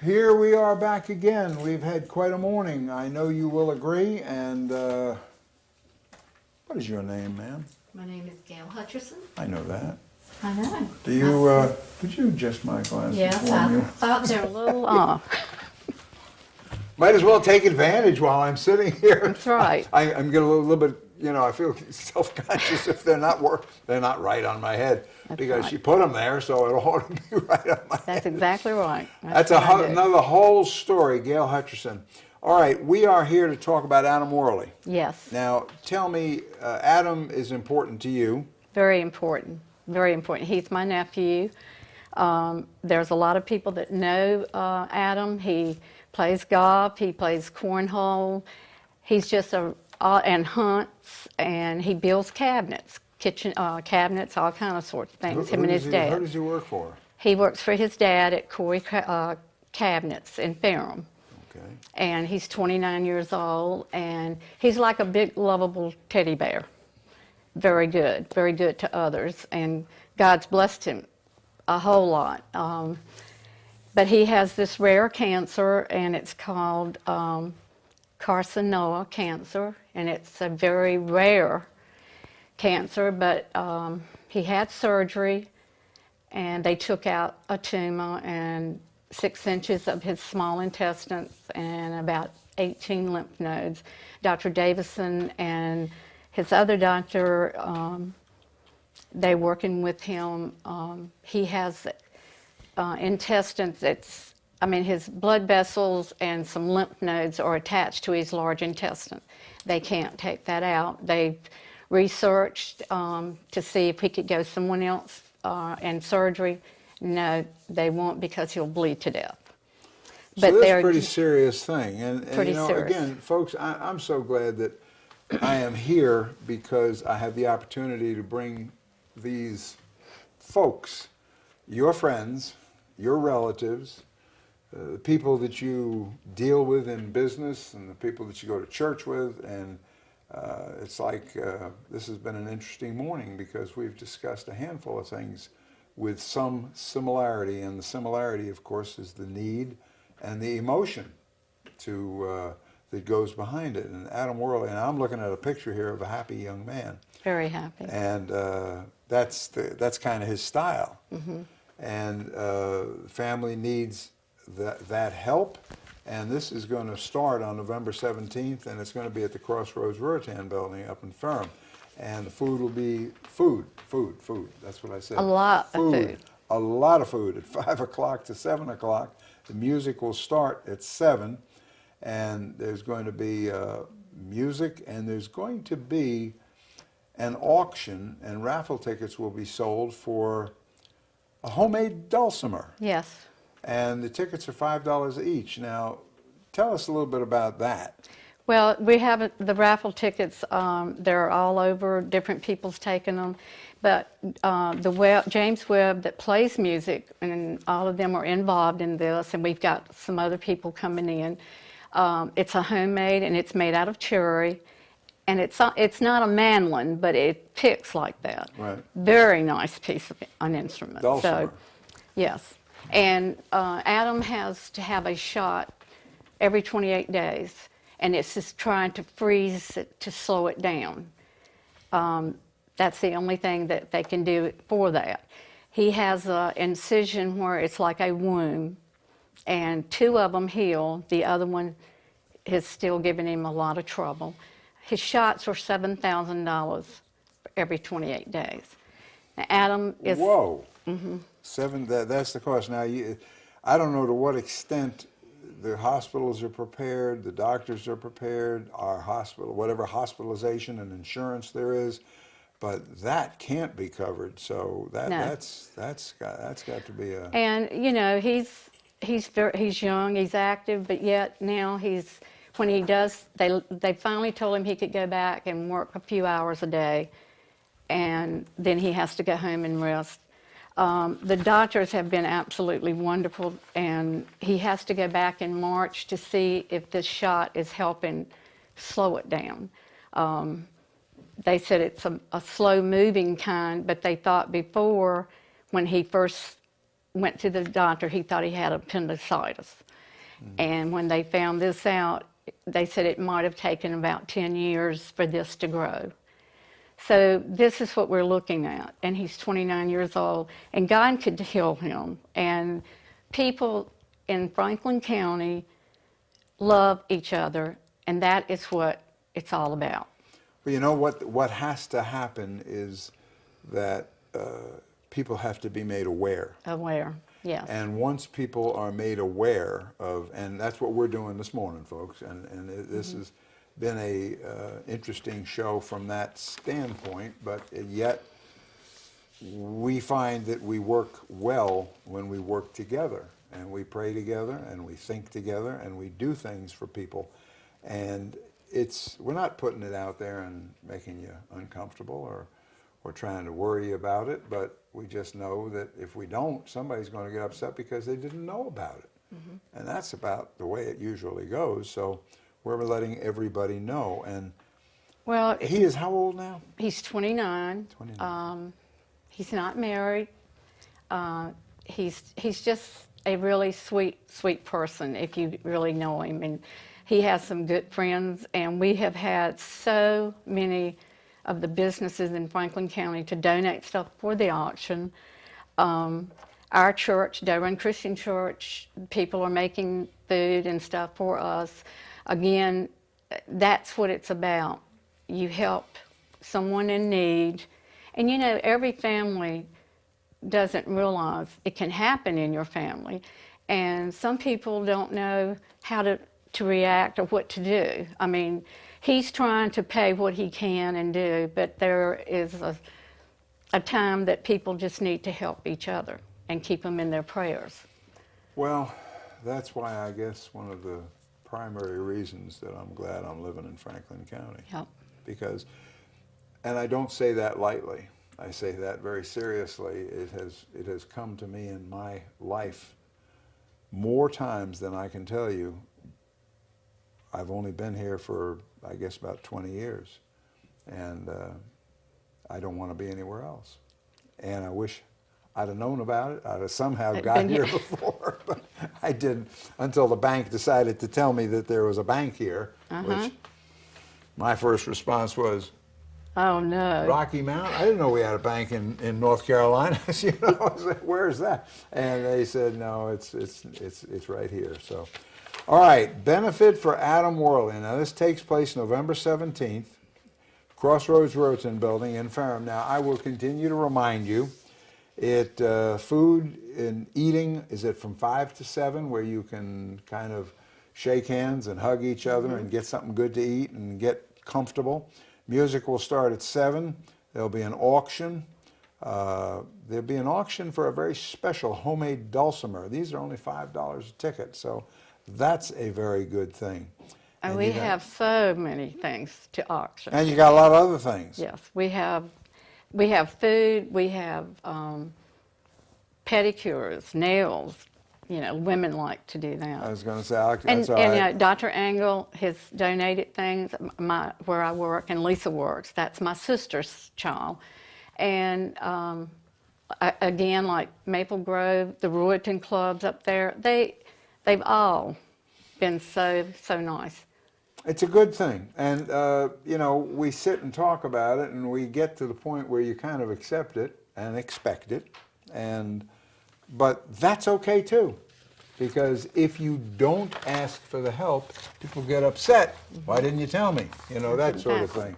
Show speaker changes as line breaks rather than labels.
Here we are back again. We've had quite a morning. I know you will agree. And what is your name, ma'am?
My name is Gail Hutcherson.
I know that.
I know.
Do you? Could you adjust my glasses
Yes,
for me?
I thought they're a little off.
Might as well take advantage while I'm sitting here.
That's right.
I'm getting a little bit, I feel self-conscious if they're not right on my head.
That's
Because
right.
she put them there, so it ought to be right on my head.
That's exactly right.
That's
what I do.
another whole story, Gail Hutcherson. All right, we are here to talk about Adam Worley.
Yes,
Now, tell me, Adam is important to you.
very important. Very important. He's my nephew. There's a lot of people that know Adam. He plays golf. He plays cornhole. He's just and hunts, and he builds cabinets, kitchen cabinets, all kind of sorts of things. Him and his dad.
Who does he work for?
He works for his dad at Corey Cabinets in Ferrum.
Okay.
And he's 29 years old, and he's like a big, lovable teddy bear. Very good to others, and God's blessed him a whole lot. But he has this rare cancer, and it's called carcinoma cancer, and it's a very rare cancer, but he had surgery, and they took out a tumor and 6 inches of his small intestines and about 18 lymph nodes. Dr. Davison and his other doctor, they working with him. He has intestines. His blood vessels and some lymph nodes are attached to his large intestine. They can't take that out. They've researched to see if he could go someone else and surgery. No, they won't, because he'll bleed to death.
So that's a pretty serious thing. And
serious.
Again, folks, I'm so glad that I am here because I have the opportunity to bring these folks, your friends, your relatives, the people that you deal with in business and the people that you go to church with. And it's like this has been an interesting morning because we've discussed a handful of things with some similarity. And the similarity, of course, is the need and the emotion that goes behind it. And Adam Worley, and I'm looking at a picture here of a happy young man.
Very happy.
And that's kind of his style.
Mm-hmm.
And family needs that help. And this is going to start on November 17th, and it's going to be at the Crossroads Ruritan building up in Ferrum. And the food will be food. That's what I said.
A lot of food.
A lot of food at 5 o'clock to 7 o'clock. The music will start at 7, and there's going to be music, and there's going to be an auction, and raffle tickets will be sold for a homemade dulcimer.
Yes.
And the tickets are $5 each. Now, tell us a little bit about that.
Well, we have the raffle tickets. They're all over. Different people's taking them, but James Webb that plays music, and all of them are involved in this. And we've got some other people coming in. It's a homemade, and it's made out of cherry, and it's not a mandolin, but it picks like that.
Right.
Very nice piece of an instrument.
Dulcimer.
So, yes, and Adam has to have a shot every 28 days. And it's just trying to freeze it to slow it down. That's the only thing that they can do for that. He has an incision where it's like a wound, and 2 of them heal. The other one is still giving him a lot of trouble. His shots are $7,000 every 28 days. Now, Adam is...
Whoa. Mm-hmm. That's the cost. Now, I don't know to what extent the hospitals are prepared, the doctors are prepared, our hospital, whatever hospitalization and insurance there is, but that can't be covered. So that's got to be a.
And he's young, he's active, but yet now when he does, they finally told him he could go back and work a few hours a day, and then he has to go home and rest. The doctors have been absolutely wonderful, and he has to go back in March to see if this shot is helping slow it down. They said it's a slow-moving kind, but they thought before, when he first went to the doctor, he thought he had appendicitis. And when they found this out, they said it might have taken about 10 years for this to grow. So this is what we're looking at, and he's 29 years old, and God could heal him. And people in Franklin County love each other, and that is what it's all about.
Well, you know what has to happen is that people have to be made aware.
Aware, yes.
And once people are made aware of, and that's what we're doing this morning, folks, and this has been a interesting show from that standpoint, but yet we find that we work well when we work together, and we pray together, and we think together, and we do things for people. And we're not putting it out there and making you uncomfortable or trying to worry about it, but we just know that if we don't, somebody's going to get upset because they didn't know about it. And that's about the way it usually goes. So we're letting everybody know. And
Well,
he is how old now?
he's 29.
29.
He's not married. He's just a really sweet person if you really know him. And he has some good friends, and we have had so many of the businesses in Franklin County to donate stuff for the auction. Our church, Durham Christian Church, people are making food and stuff for us. Again, that's what it's about. You help someone in need. And you know, every family doesn't realize it can happen in your family. And some people don't know how to react or what to do. I mean, he's trying to pay what he can and do, but there is a time that people just need to help each other and keep them in their prayers.
Well, that's why I guess one of the primary reasons that I'm glad I'm living in Franklin County.
Yep.
Because, and I don't say that lightly, I say that very seriously. It has come to me in my life more times than I can tell you. I've only been here for, I guess, about 20 years, and I don't want to be anywhere else. And I wish I'd have known about it. I'd have somehow got here before, but I didn't until the bank decided to tell me that there was a bank here, which my first response was,
Oh, no.
Rocky Mount? I didn't know we had a bank in North Carolina. You know, I was like, where's that? And they said, no, it's right here. So, all right, benefit for Adam Worley. Now, this takes place November 17th, Crossroads Roten Building in Ferrum. Now, I will continue to remind you, food and eating is from 5 to 7, where you can kind of shake hands and hug each other and get something good to eat and get comfortable. Music will start at 7. There'll be an auction. There'll be an auction for a very special homemade dulcimer. These are only $5 a ticket, so that's a very good thing.
And we have so many things to auction.
And you got a lot of other things.
Yes, we have food, we have pedicures, nails. You know, women like to do that.
I was going to say, that's
And,
all right.
and Dr. Angle has donated things, where I work, and Lisa works. That's my sister's child. And again, like Maple Grove, the Royton clubs up there, they've all been so nice.
It's a good thing. And, you know, we sit and talk about it, and we get to the point where you kind of accept it and expect it. But that's okay too, because if you don't ask for the help, people get upset. Why didn't you tell me? You know, that sort of thing.